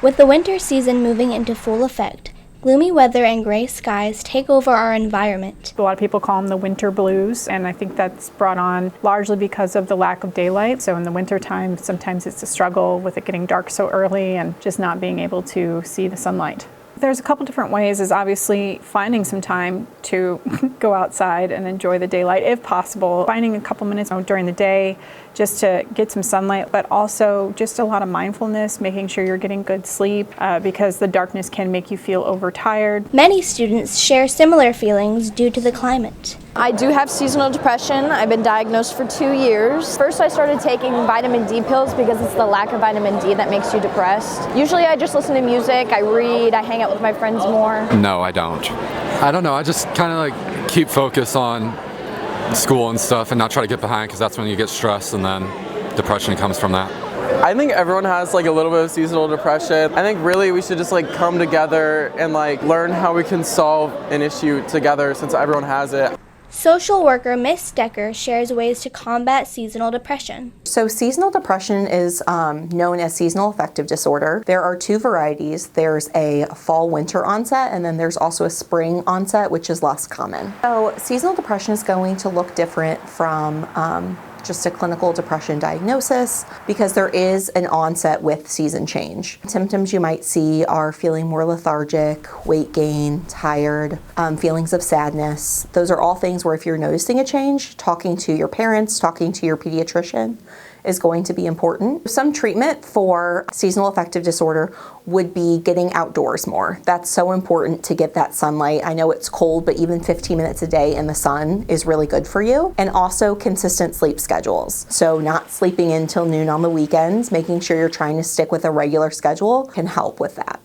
With the winter season moving into full effect, gloomy weather and gray skies take over our environment. A lot of people call them the winter blues, and I think that's brought on largely because of the lack of daylight. So in the wintertime, sometimes it's a struggle with it getting dark so early and just not being able to see the sunlight. There's a couple different ways, is obviously finding some time to go outside and enjoy the daylight if possible. Finding a couple minutes during the day just to get some sunlight, but also just a lot of mindfulness, making sure you're getting good sleep because the darkness can make you feel overtired. Many students share similar feelings due to the climate. I do have seasonal depression. I've been diagnosed for 2 years. First, I started taking vitamin D pills because it's the lack of vitamin D that makes you depressed. Usually I just listen to music, I read, I hang out with my friends more. No, I don't. I don't know. I just kind of like keep focus on school and stuff and not try to get behind, because that's when you get stressed and then depression comes from that. I think everyone has like a little bit of seasonal depression. I think really we should just like come together and like learn how we can solve an issue together since everyone has it. Social worker Miss Decker shares ways to combat seasonal depression. So seasonal depression is known as seasonal affective disorder. There are two varieties. There's a fall-winter onset, and then there's also a spring onset, which is less common. So seasonal depression is going to look different from just a clinical depression diagnosis because there is an onset with season change. Symptoms you might see are feeling more lethargic, weight gain, tired, feelings of sadness. Those are all things where if you're noticing a change, talking to your parents, talking to your pediatrician is going to be important. Some treatment for seasonal affective disorder would be getting outdoors more. That's so important to get that sunlight. I know it's cold, but even 15 minutes a day in the sun is really good for you. And also consistent sleep schedules. So not sleeping in till noon on the weekends, making sure you're trying to stick with a regular schedule can help with that.